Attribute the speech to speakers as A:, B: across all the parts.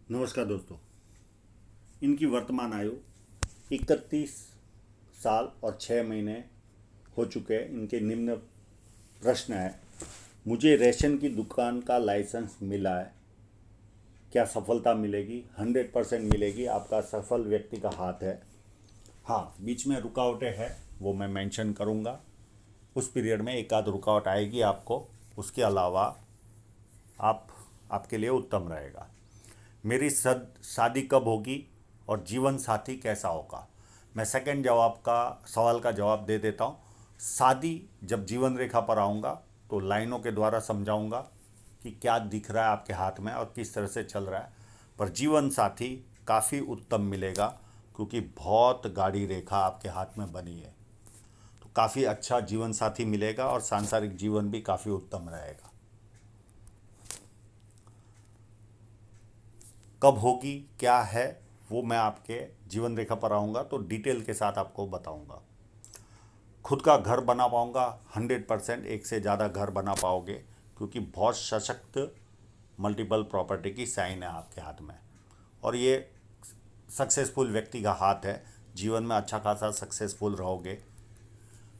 A: नमस्कार दोस्तों। इनकी वर्तमान आयु 31 साल और 6 महीने हो चुके हैं। इनके निम्न प्रश्न है। मुझे रेशन की दुकान का लाइसेंस मिला है, क्या सफलता मिलेगी? 100% मिलेगी। आपका सफल व्यक्ति का हाथ है। हाँ, बीच में रुकावटें हैं, वो मैं मेंशन करूँगा। उस पीरियड में एक आध रुकावट आएगी आपको। उसके अलावा आप आपके लिए उत्तम रहेगा। मेरी शादी कब होगी और जीवन साथी कैसा होगा? मैं सेकंड जवाब का सवाल का जवाब दे देता हूँ। शादी जब जीवन रेखा पर आऊँगा तो लाइनों के द्वारा समझाऊँगा कि क्या दिख रहा है आपके हाथ में और किस तरह से चल रहा है। पर जीवन साथी काफ़ी उत्तम मिलेगा, क्योंकि बहुत गाढ़ी रेखा आपके हाथ में बनी है। तो काफ़ी अच्छा जीवन साथी मिलेगा और सांसारिक जीवन भी काफ़ी उत्तम रहेगा। कब होगी, क्या है, वो मैं आपके जीवन रेखा पर आऊँगा तो डिटेल के साथ आपको बताऊँगा। खुद का घर बना पाऊँगा? 100%। एक से ज़्यादा घर बना पाओगे, क्योंकि बहुत सशक्त मल्टीपल प्रॉपर्टी की साइन है आपके हाथ में। और ये सक्सेसफुल व्यक्ति का हाथ है। जीवन में अच्छा खासा सक्सेसफुल रहोगे।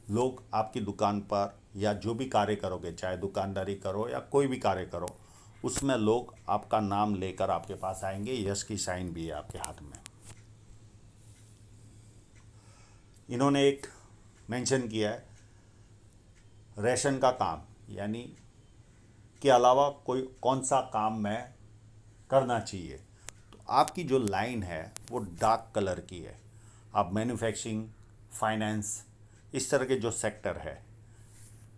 A: लोग आपकी दुकान पर या जो भी कार्य करोगे, चाहे दुकानदारी करो या कोई भी कार्य करो, उसमें लोग आपका नाम लेकर आपके पास आएंगे। यश की साइन भी है आपके हाथ में। इन्होंने एक मेंशन किया है, रेशन का काम, यानी के अलावा कोई कौन सा काम मैं करना चाहिए। तो आपकी जो लाइन है वो डार्क कलर की है। आप मैन्युफैक्चरिंग, फाइनेंस, इस तरह के जो सेक्टर है,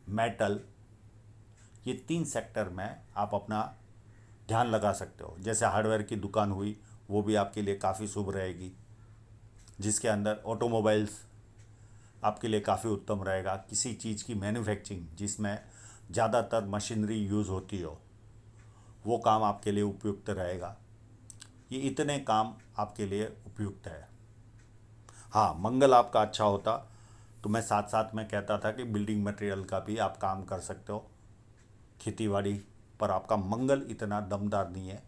A: मेटल, ये 3 सेक्टर में आप अपना ध्यान लगा सकते हो। जैसे हार्डवेयर की दुकान हुई, वो भी आपके लिए काफ़ी शुभ रहेगी। जिसके अंदर ऑटोमोबाइल्स आपके लिए काफ़ी उत्तम रहेगा। किसी चीज़ की मैन्युफैक्चरिंग जिसमें ज़्यादातर मशीनरी यूज़ होती हो, वो काम आपके लिए उपयुक्त रहेगा। ये इतने काम आपके लिए उपयुक्त है। हाँ, मंगल आपका अच्छा होता तो मैं साथ साथ में कहता था कि बिल्डिंग मटेरियल का भी आप काम कर सकते हो, खेतीबाड़ी। पर आपका मंगल इतना दमदार नहीं है,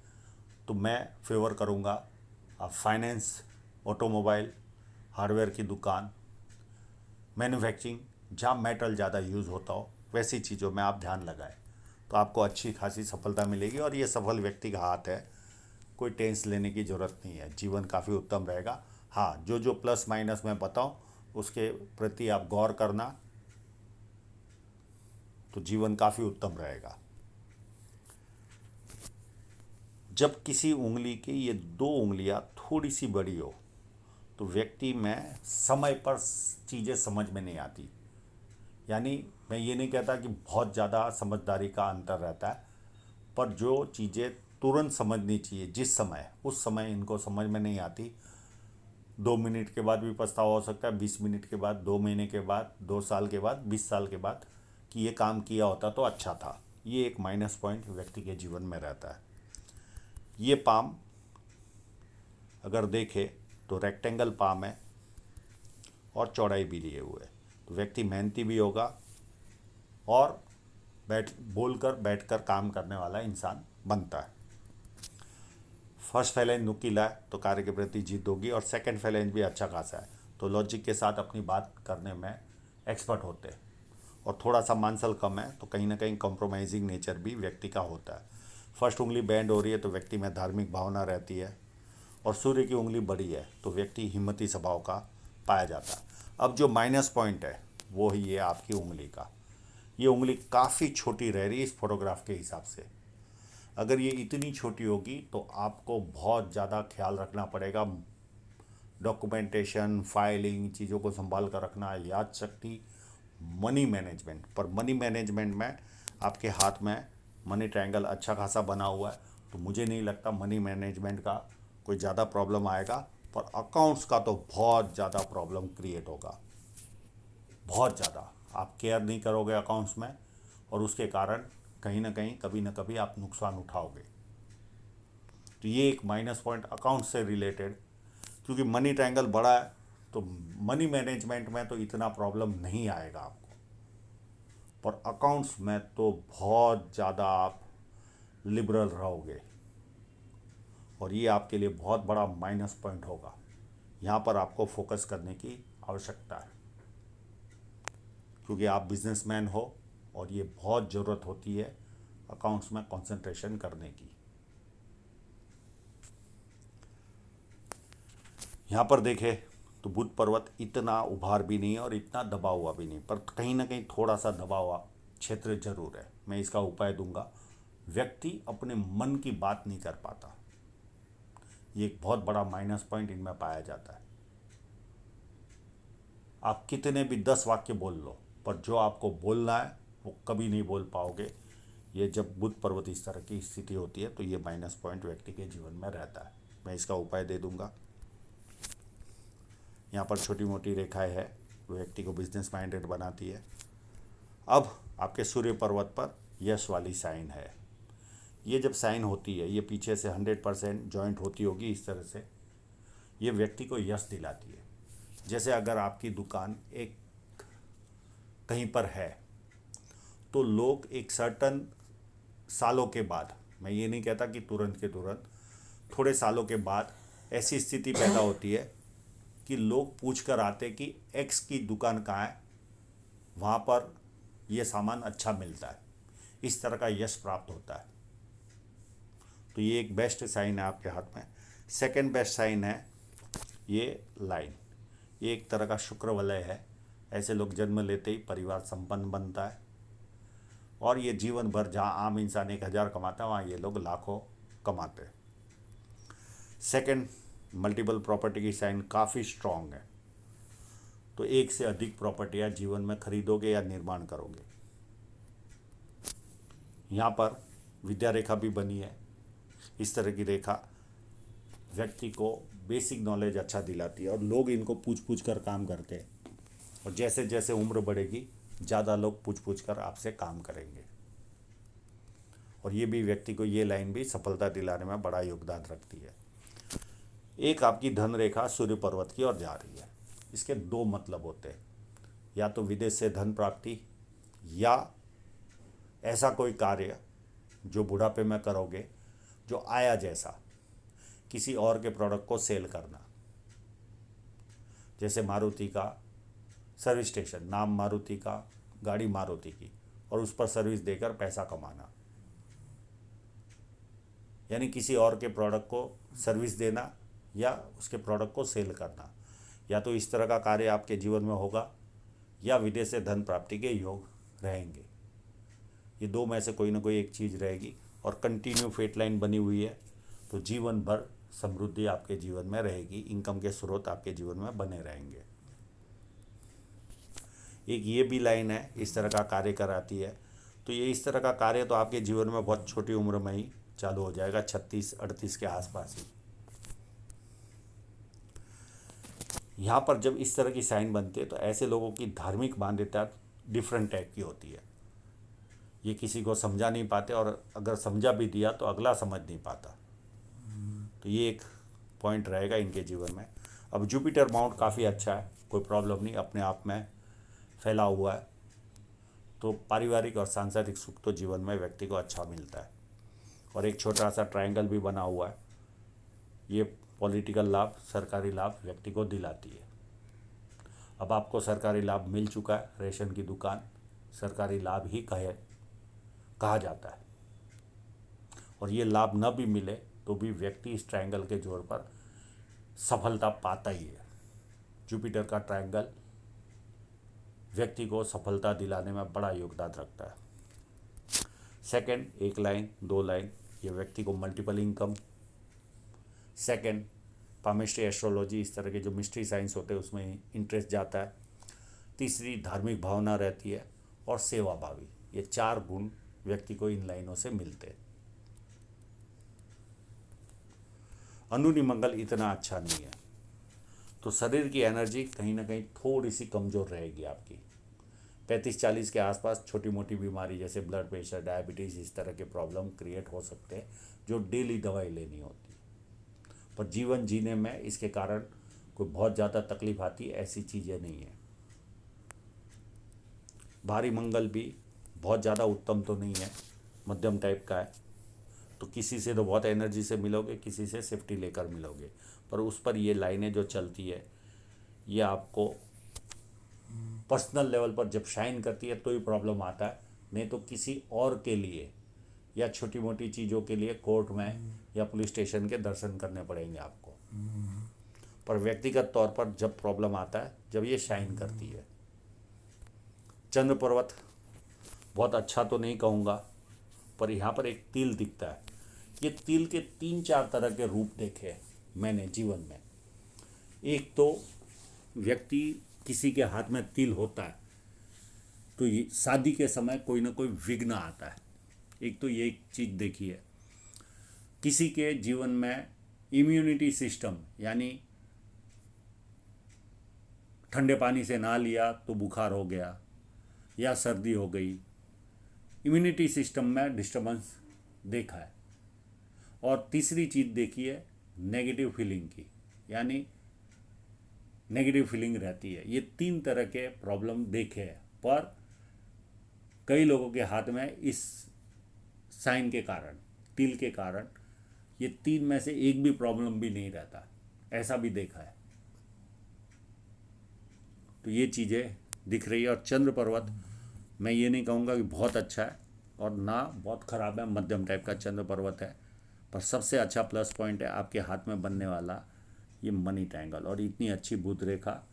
A: तो मैं फेवर करूँगा आप फाइनेंस, ऑटोमोबाइल, हार्डवेयर की दुकान, मैन्युफैक्चरिंग, जहाँ मेटल ज़्यादा यूज़ होता हो, वैसी चीज़ों में आप ध्यान लगाएं तो आपको अच्छी खासी सफलता मिलेगी। और ये सफल व्यक्ति का हाथ है, कोई टेंस लेने की ज़रूरत नहीं है। जीवन काफ़ी उत्तम रहेगा। हाँ, जो जो प्लस माइनस मैं बताऊँ उसके प्रति आप गौर करना, तो जीवन काफ़ी उत्तम रहेगा। जब किसी उंगली की ये 2 उंगलियां थोड़ी सी बड़ी हो तो व्यक्ति में समय पर चीज़ें समझ में नहीं आती। यानी मैं ये नहीं कहता कि बहुत ज़्यादा समझदारी का अंतर रहता है, पर जो चीज़ें तुरंत समझनी चाहिए जिस समय, उस समय इनको समझ में नहीं आती। 2 मिनट के बाद भी पछतावा हो सकता है, 20 मिनट के बाद, 2 महीने के बाद, 2 साल के बाद, 20 साल के बाद, कि ये काम किया होता तो अच्छा था। ये एक माइनस पॉइंट व्यक्ति के जीवन में रहता है। ये पाम अगर देखे तो रेक्टेंगल पाम है और चौड़ाई भी लिए हुए है, तो व्यक्ति मेहनती भी होगा और बैठकर काम करने वाला इंसान बनता है। फर्स्ट फैलेंज नुकीला है तो कार्य के प्रति जीत होगी, और सेकंड फैलेंज भी अच्छा खासा है तो लॉजिक के साथ अपनी बात करने में एक्सपर्ट होते हैं। और थोड़ा सा मानसल कम है तो कहीं ना कहीं कॉम्प्रोमाइजिंग नेचर भी व्यक्ति का होता है। फर्स्ट उंगली बैंड हो रही है तो व्यक्ति में धार्मिक भावना रहती है, और सूर्य की उंगली बड़ी है तो व्यक्ति हिम्मती स्वभाव का पाया जाता है। अब जो माइनस पॉइंट है वो ही ये आपकी उंगली का। ये उंगली काफ़ी छोटी रह रही है इस फोटोग्राफ के हिसाब से। अगर ये इतनी छोटी होगी तो आपको बहुत ज़्यादा ख्याल रखना पड़ेगा। डॉक्यूमेंटेशन, फाइलिंग, चीज़ों को संभाल कर रखना, याद शक्ति, मनी मैनेजमेंट। पर मनी मैनेजमेंट में आपके हाथ में मनी ट्रायंगल अच्छा खासा बना हुआ है, तो मुझे नहीं लगता मनी मैनेजमेंट का कोई ज़्यादा प्रॉब्लम आएगा। पर अकाउंट्स का तो बहुत ज़्यादा प्रॉब्लम क्रिएट होगा, बहुत ज़्यादा। आप केयर नहीं करोगे अकाउंट्स में, और उसके कारण कहीं ना कहीं कभी ना कभी आप नुकसान उठाओगे। तो ये एक माइनस पॉइंट अकाउंट से रिलेटेड, क्योंकि मनी ट्रायंगल बड़ा है तो मनी मैनेजमेंट में तो इतना प्रॉब्लम नहीं आएगा आपको, पर अकाउंट्स में तो बहुत ज़्यादा आप लिबरल रहोगे। और ये आपके लिए बहुत बड़ा माइनस पॉइंट होगा। यहाँ पर आपको फोकस करने की आवश्यकता है, क्योंकि आप बिजनेसमैन हो और ये बहुत ज़रूरत होती है अकाउंट्स में कंसंट्रेशन करने की। यहाँ पर देखें तो बुध पर्वत इतना उभार भी नहीं है और इतना दबा हुआ भी नहीं, पर कहीं ना कहीं थोड़ा सा दबा हुआ क्षेत्र जरूर है। मैं इसका उपाय दूंगा। व्यक्ति अपने मन की बात नहीं कर पाता, ये एक बहुत बड़ा माइनस पॉइंट इनमें पाया जाता है। आप कितने भी 10 वाक्य बोल लो, पर जो आपको बोलना है वो कभी नहीं बोल पाओगे। ये जब बुध पर्वत इस तरह की स्थिति होती है तो ये माइनस पॉइंट व्यक्ति के जीवन में रहता है। मैं इसका उपाय दे दूंगा। यहाँ पर छोटी मोटी रेखाएं है, वो व्यक्ति को बिजनेस माइंडेड बनाती है। अब आपके सूर्य पर्वत पर यश वाली साइन है। ये जब साइन होती है, ये पीछे से 100% जॉइंट होती होगी इस तरह से, ये व्यक्ति को यश दिलाती है। जैसे अगर आपकी दुकान एक कहीं पर है तो लोग एक सर्टन सालों के बाद, मैं ये नहीं कहता कि तुरंत के तुरंत, थोड़े सालों के बाद ऐसी स्थिति पैदा होती है कि लोग पूछ कर आते कि एक्स की दुकान कहाँ है, वहाँ पर यह सामान अच्छा मिलता है। इस तरह का यश प्राप्त होता है। तो ये एक बेस्ट साइन है आपके हाथ में। सेकंड बेस्ट साइन है ये लाइन। ये एक तरह का शुक्र वलय है। ऐसे लोग जन्म लेते ही परिवार संपन्न बनता है और ये जीवन भर, जहाँ आम इंसान 1000 कमाता है वहाँ ये लोग लाखों कमाते हैं। सेकंड, मल्टीपल प्रॉपर्टी की साइन काफ़ी स्ट्रॉन्ग है। तो एक से अधिक प्रॉपर्टियाँ जीवन में खरीदोगे या निर्माण करोगे। यहाँ पर विद्या रेखा भी बनी है। इस तरह की रेखा व्यक्ति को बेसिक नॉलेज अच्छा दिलाती है और लोग इनको पूछ पूछ कर काम करते हैं। और जैसे जैसे उम्र बढ़ेगी ज़्यादा लोग पूछ पूछ कर आपसे काम करेंगे। और ये भी व्यक्ति को, ये लाइन भी सफलता दिलाने में बड़ा योगदान रखती है। एक आपकी धन रेखा सूर्य पर्वत की ओर जा रही है। इसके दो मतलब होते हैं, या तो विदेश से धन प्राप्ति, या ऐसा कोई कार्य जो बुढ़ापे में करोगे जो आया जैसा, किसी और के प्रोडक्ट को सेल करना। जैसे मारुति का सर्विस स्टेशन, नाम मारुति का, गाड़ी मारुति की, और उस पर सर्विस देकर पैसा कमाना, यानी किसी और के प्रोडक्ट को सर्विस देना या उसके प्रोडक्ट को सेल करना। या तो इस तरह का कार्य आपके जीवन में होगा या विदेश से धन प्राप्ति के योग रहेंगे। ये दो में से कोई ना कोई एक चीज़ रहेगी। और कंटिन्यू फेट लाइन बनी हुई है तो जीवन भर समृद्धि आपके जीवन में रहेगी, इनकम के स्रोत आपके जीवन में बने रहेंगे। एक ये भी लाइन है, इस तरह का कार्य कराती है। तो ये इस तरह का कार्य तो आपके जीवन में बहुत छोटी उम्र में ही चालू हो जाएगा, 36-38 के आसपास ही। यहाँ पर जब इस तरह की साइन बनती है तो ऐसे लोगों की धार्मिक मान्यता डिफरेंट टाइप की होती है। ये किसी को समझा नहीं पाते, और अगर समझा भी दिया तो अगला समझ नहीं पाता। तो ये एक पॉइंट रहेगा इनके जीवन में। अब जुपिटर माउंट काफ़ी अच्छा है, कोई प्रॉब्लम नहीं, अपने आप में फैला हुआ है। तो पारिवारिक और सांसारिक सुख तो जीवन में व्यक्ति को अच्छा मिलता है। और एक छोटा सा ट्रायंगल भी बना हुआ है। ये पॉलिटिकल लाभ, सरकारी लाभ व्यक्ति को दिलाती है। अब आपको सरकारी लाभ मिल चुका है, रेशन की दुकान सरकारी लाभ ही कहा जाता है। और ये लाभ न भी मिले तो भी व्यक्ति इस ट्रायंगल के जोर पर सफलता पाता ही है। जुपिटर का ट्रायंगल व्यक्ति को सफलता दिलाने में बड़ा योगदान रखता है। सेकंड, एक लाइन, दो लाइन, ये व्यक्ति को multiple income. Second, palmistry, astrology, इस तरह के जो मिस्ट्री साइंस होते हैं उसमें इंटरेस्ट जाता है। तीसरी, धार्मिक भावना रहती है। और सेवा भावी, ये 4 गुण व्यक्ति को इन लाइनों से मिलते हैं। अंदरूनी मंगल इतना अच्छा नहीं है, तो शरीर की एनर्जी कहीं ना कहीं थोड़ी सी कमज़ोर रहेगी आपकी। 35-40 के आसपास छोटी मोटी बीमारी जैसे ब्लड प्रेशर, डायबिटीज़, इस तरह के प्रॉब्लम क्रिएट हो सकते हैं जो डेली दवाई लेनी होती है। पर जीवन जीने में इसके कारण कोई बहुत ज़्यादा तकलीफ आती, ऐसी चीज़ें नहीं है। भारी मंगल भी बहुत ज़्यादा उत्तम तो नहीं है, मध्यम टाइप का है। तो किसी से तो बहुत एनर्जी से मिलोगे, किसी से सेफ्टी लेकर मिलोगे, पर उस पर ये लाइनें जो चलती है ये आपको पर्सनल लेवल पर जब शाइन करती है तो ही प्रॉब्लम आता है, नहीं तो किसी और के लिए या छोटी मोटी चीज़ों के लिए कोर्ट में या पुलिस स्टेशन के दर्शन करने पड़ेंगे आपको। पर व्यक्तिगत तौर पर जब प्रॉब्लम आता है जब ये शाइन करती है। चंद्र पर्वत बहुत अच्छा तो नहीं कहूँगा, पर यहाँ पर एक तिल दिखता है। ये तिल के 3-4 तरह के रूप देखे मैंने जीवन में। एक तो व्यक्ति किसी के हाथ में तिल होता है तो ये शादी के समय कोई ना कोई विघ्न आता है। एक तो ये एक चीज़ देखी है। किसी के जीवन में इम्यूनिटी सिस्टम, यानी ठंडे पानी से नहा लिया तो बुखार हो गया या सर्दी हो गई, इम्यूनिटी सिस्टम में डिस्टर्बेंस देखा है। और तीसरी चीज़ देखी है नेगेटिव फीलिंग की, यानी नेगेटिव फीलिंग रहती है। ये 3 तरह के प्रॉब्लम देखे हैं, पर कई लोगों के हाथ में इस साइन के कारण, तिल के कारण, ये 3 में से एक भी प्रॉब्लम भी नहीं रहता, ऐसा भी देखा है। तो ये चीज़ें दिख रही है। और चंद्र पर्वत मैं ये नहीं कहूँगा कि बहुत अच्छा है और ना बहुत ख़राब है, मध्यम टाइप का चंद्र पर्वत है। पर सबसे अच्छा प्लस पॉइंट है आपके हाथ में बनने वाला ये मनी ट्रायंगल, और इतनी अच्छी बुध रेखा,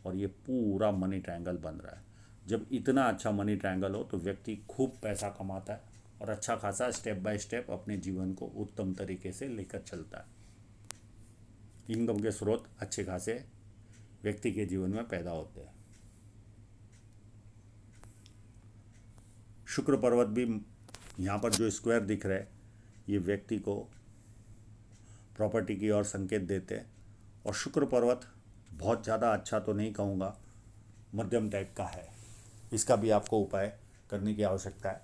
A: और ये पूरा मनी ट्रायंगल बन रहा है। जब इतना अच्छा मनी ट्रायंगल हो तो व्यक्ति खूब पैसा कमाता है और अच्छा खासा स्टेप बाय स्टेप अपने जीवन को उत्तम तरीके से लेकर चलता है। इनकम के स्रोत अच्छे खासे व्यक्ति के जीवन में पैदा होते हैं। शुक्र पर्वत भी यहाँ पर जो स्क्वायर दिख रहा है ये व्यक्ति को प्रॉपर्टी की ओर संकेत देते हैं। और शुक्र पर्वत बहुत ज़्यादा अच्छा तो नहीं कहूँगा, मध्यम टाइप का है। इसका भी आपको उपाय करने की आवश्यकता है,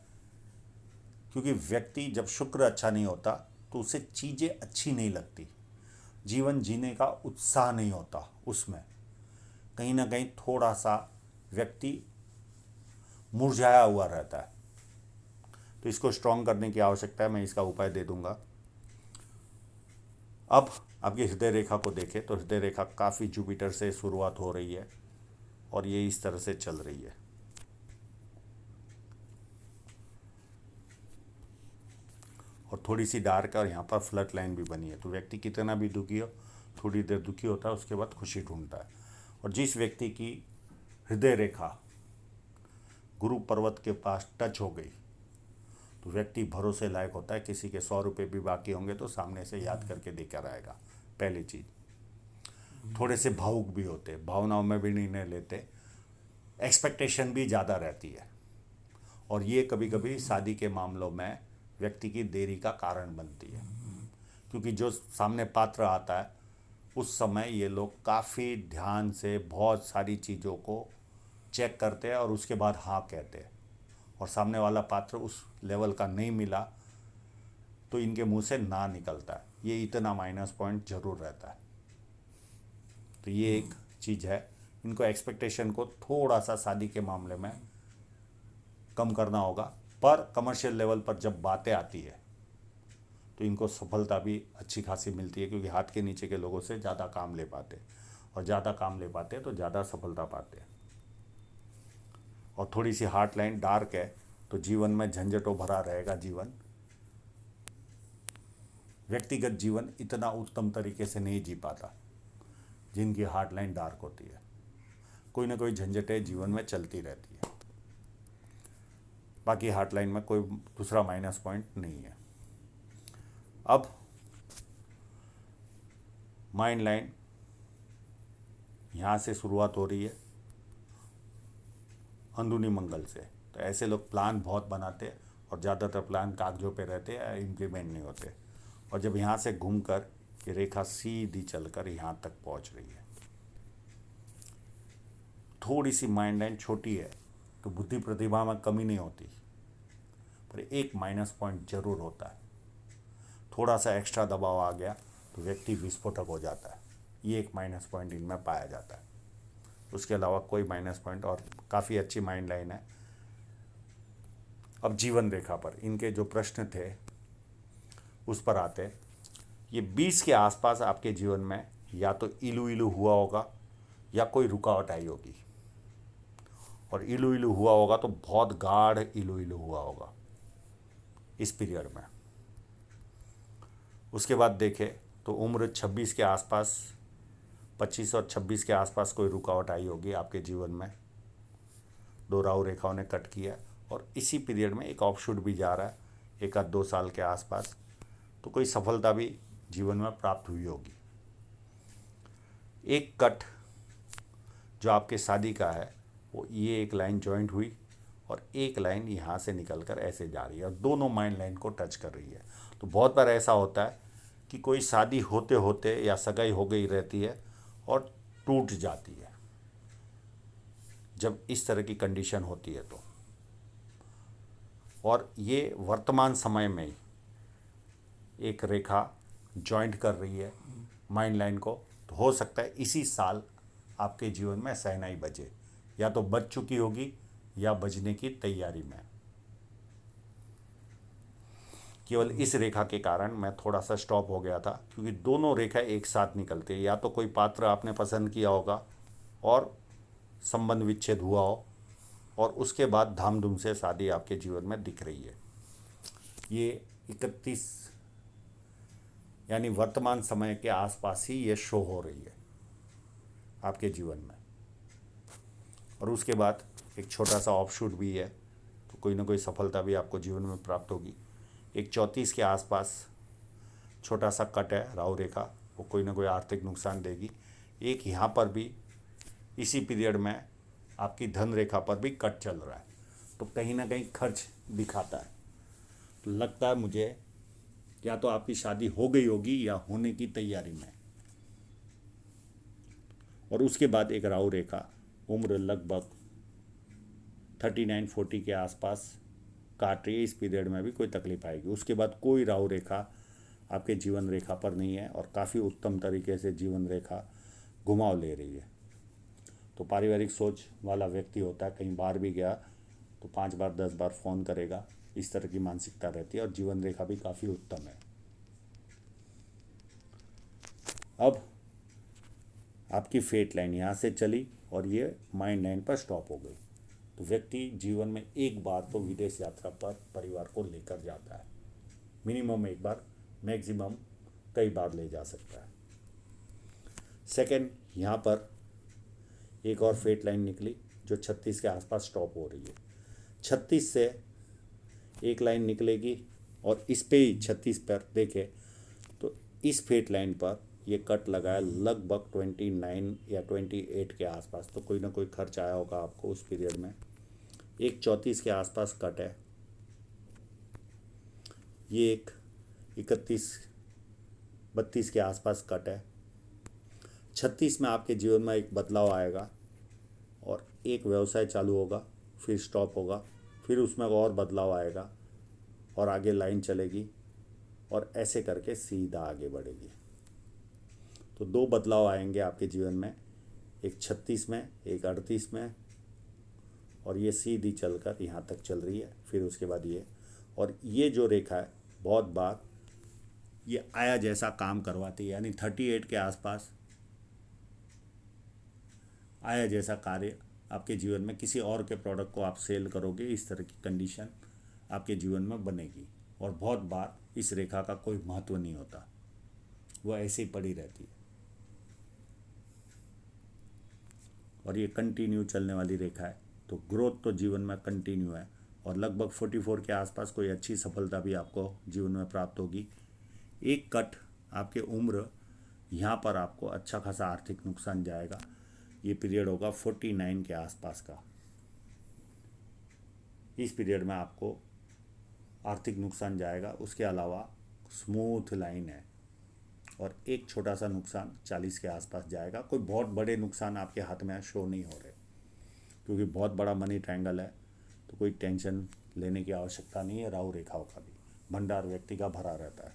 A: क्योंकि व्यक्ति जब शुक्र अच्छा नहीं होता तो उसे चीज़ें अच्छी नहीं लगती, जीवन जीने का उत्साह नहीं होता, उसमें कहीं ना कहीं थोड़ा सा व्यक्ति मुरझाया हुआ रहता है। तो इसको स्ट्रॉन्ग करने की आवश्यकता है, मैं इसका उपाय दे दूंगा। अब आपकी हृदय रेखा को देखें तो हृदय रेखा काफ़ी जुपिटर से शुरुआत हो रही है और ये इस तरह से चल रही है। और थोड़ी सी डार्क है और यहाँ पर फ्लड लाइन भी बनी है। तो व्यक्ति कितना भी दुखी हो, थोड़ी देर दुखी होता है, उसके बाद खुशी ढूंढता है। और जिस व्यक्ति की हृदय रेखा गुरु पर्वत के पास टच हो गई तो व्यक्ति भरोसे लायक होता है। किसी के 100 रुपये भी बाकी होंगे तो सामने से याद करके देकर आएगा। पहली चीज़, थोड़े से भावुक भी होते, भावनाओं में भी निर्णय लेते, एक्सपेक्टेशन भी ज़्यादा रहती है। और ये कभी कभी शादी के मामलों में व्यक्ति की देरी का कारण बनती है, क्योंकि जो सामने पात्र आता है उस समय ये लोग काफ़ी ध्यान से बहुत सारी चीज़ों को चेक करते हैं और उसके बाद हाँ कहते हैं। और सामने वाला पात्र उस लेवल का नहीं मिला तो इनके मुंह से ना निकलता है। ये इतना माइनस पॉइंट जरूर रहता है। तो ये एक चीज़ है, इनको एक्सपेक्टेशन को थोड़ा सा शादी के मामले में कम करना होगा। पर कमर्शियल लेवल पर जब बातें आती है तो इनको सफलता भी अच्छी खासी मिलती है, क्योंकि हाथ के नीचे के लोगों से ज़्यादा काम ले पाते, और ज़्यादा काम ले पाते तो ज़्यादा सफलता पाते। और थोड़ी सी हार्ट लाइन डार्क है तो जीवन में झंझटों भरा रहेगा जीवन। व्यक्तिगत जीवन इतना उत्तम तरीके से नहीं जी पाता जिनकी हार्ट लाइन डार्क होती है। कोई ना कोई झंझटें जीवन में चलती रहती है। बाकी हार्ट लाइन में कोई दूसरा माइनस पॉइंट नहीं है। अब माइंड लाइन यहाँ से शुरुआत हो रही है अंदरूनी मंगल से। तो ऐसे लोग प्लान बहुत बनाते हैं और ज़्यादातर प्लान कागजों पे रहते हैं, इम्प्लीमेंट नहीं होते। और जब यहाँ से घूमकर ये रेखा सीधी चलकर यहाँ तक पहुँच रही है, थोड़ी सी माइंड लाइन छोटी है तो बुद्धि प्रतिभा में कमी नहीं होती, पर एक माइनस पॉइंट जरूर होता है। थोड़ा सा एक्स्ट्रा दबाव आ गया तो व्यक्ति विस्फोटक हो जाता है। ये एक माइनस पॉइंट इनमें पाया जाता है। उसके अलावा कोई माइनस पॉइंट, और काफ़ी अच्छी माइंड लाइन है। अब जीवन रेखा पर इनके जो प्रश्न थे उस पर आते हैं। ये 20 के आसपास आपके जीवन में या तो इलू इलू हुआ होगा या कोई रुकावट आई होगी, और इलू इलू हुआ होगा तो बहुत गाढ़ इलू इलू हुआ होगा इस पीरियड में। उसके बाद देखें तो उम्र 26 के आसपास, 25 और 26 के आसपास कोई रुकावट आई होगी आपके जीवन में, दो राहु रेखाओं ने कट किया, और इसी पीरियड में एक ऑफशूट भी जा रहा है एक आध 2 साल के आसपास, तो कोई सफलता भी जीवन में प्राप्त हुई होगी। एक कट जो आपके शादी का है वो ये एक लाइन जॉइंट हुई और एक लाइन यहाँ से निकल कर ऐसे जा रही है और दोनों माइंड लाइन को टच कर रही है। तो बहुत बार ऐसा होता है कि कोई शादी होते होते या सगाई हो गई रहती है और टूट जाती है, जब इस तरह की कंडीशन होती है तो। और ये वर्तमान समय में एक रेखा जॉइंट कर रही है माइंड लाइन को, तो हो सकता है इसी साल आपके जीवन में शहनाई बजे, या तो बज चुकी होगी या बजने की तैयारी में। केवल इस रेखा के कारण मैं थोड़ा सा स्टॉप हो गया था, क्योंकि दोनों रेखा एक साथ निकलते हैं। या तो कोई पात्र आपने पसंद किया होगा और संबंध विच्छेद हुआ हो, और उसके बाद धामधूम से शादी आपके जीवन में दिख रही है। ये 31 यानी वर्तमान समय के आसपास ही ये शो हो रही है आपके जीवन में। और उसके बाद एक छोटा सा ऑफशूट भी है, तो कोई ना कोई सफलता भी आपको जीवन में प्राप्त होगी। एक 34 के आसपास छोटा सा कट है राहु रेखा, वो कोई ना कोई आर्थिक नुकसान देगी। एक यहाँ पर भी इसी पीरियड में आपकी धन रेखा पर भी कट चल रहा है, तो कहीं ना कहीं खर्च दिखाता है। तो लगता है मुझे या तो आपकी शादी हो गई होगी या होने की तैयारी में। और उसके बाद एक राहु रेखा उम्र लगभग 39-40 के आसपास काट रही है। इस पीरियड में भी कोई तकलीफ आएगी। उसके बाद कोई राहु रेखा आपके जीवन रेखा पर नहीं है और काफ़ी उत्तम तरीके से जीवन रेखा घुमाव ले रही है। तो पारिवारिक सोच वाला व्यक्ति होता है, कहीं बाहर भी गया तो 5 बार 10 बार फ़ोन करेगा, इस तरह की मानसिकता रहती है, और जीवन रेखा भी काफ़ी उत्तम है। अब आपकी फेट लाइन यहाँ से चली और ये माइंड लाइन पर स्टॉप हो गई, तो व्यक्ति जीवन में एक बार तो विदेश यात्रा पर परिवार को लेकर जाता है। मिनिमम एक बार, मैक्सिमम कई बार ले जा सकता है। सेकंड, यहाँ पर एक और फेट लाइन निकली जो 36 के आसपास स्टॉप हो रही है। 36 से एक लाइन निकलेगी और इस पे ही 36 पर देखें तो इस फेट लाइन पर ये कट लगा है लगभग 29 या 28 के आसपास, तो कोई ना कोई खर्च आया होगा आपको उस पीरियड में। एक 34 के आसपास कट है, ये एक 31-32 के आसपास कट है। 36 में आपके जीवन में एक बदलाव आएगा और एक व्यवसाय चालू होगा, फिर स्टॉप होगा, फिर उसमें और बदलाव आएगा और आगे लाइन चलेगी और ऐसे करके सीधा आगे बढ़ेगी। तो 2 बदलाव आएंगे आपके जीवन में, एक 36 में, एक 38 में, और ये सीधी चलकर यहाँ तक चल रही है, फिर उसके बाद ये। और ये जो रेखा है बहुत बार ये आया जैसा काम करवाती है, यानी 38 के आसपास आया जैसा कार्य आपके जीवन में, किसी और के प्रोडक्ट को आप सेल करोगे, इस तरह की कंडीशन आपके जीवन में बनेगी। और बहुत बार इस रेखा का कोई महत्व नहीं होता, वो ऐसे ही पड़ी रहती है। और ये कंटिन्यू चलने वाली रेखा है, तो ग्रोथ तो जीवन में कंटिन्यू है और लगभग 44 के आसपास कोई अच्छी सफलता भी आपको जीवन में प्राप्त होगी। एक कट आपके उम्र यहाँ पर आपको अच्छा खासा आर्थिक नुकसान जाएगा। ये पीरियड होगा 49 के आसपास का। इस पीरियड में आपको आर्थिक नुकसान जाएगा। उसके अलावा स्मूथ लाइन है और एक छोटा सा नुकसान 40 के आसपास जाएगा। कोई बहुत बड़े नुकसान आपके हाथ में शो नहीं हो रहे, क्योंकि बहुत बड़ा मनी ट्रायंगल है, तो कोई टेंशन लेने की आवश्यकता नहीं है। राहु रेखाओं का भी भंडार व्यक्ति का भरा रहता है,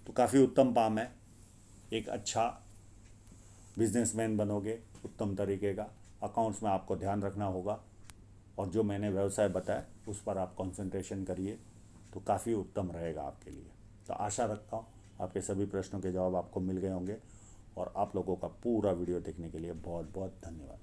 A: तो काफ़ी उत्तम पाम है। एक अच्छा बिजनेसमैन बनोगे उत्तम तरीके का। अकाउंट्स में आपको ध्यान रखना होगा और जो मैंने व्यवसाय बताया उस पर आप कंसंट्रेशन करिए, तो काफ़ी उत्तम रहेगा आपके लिए। तो आशा रखता हूँ आपके सभी प्रश्नों के जवाब आपको मिल गए होंगे, और आप लोगों का पूरा वीडियो देखने के लिए बहुत बहुत धन्यवाद।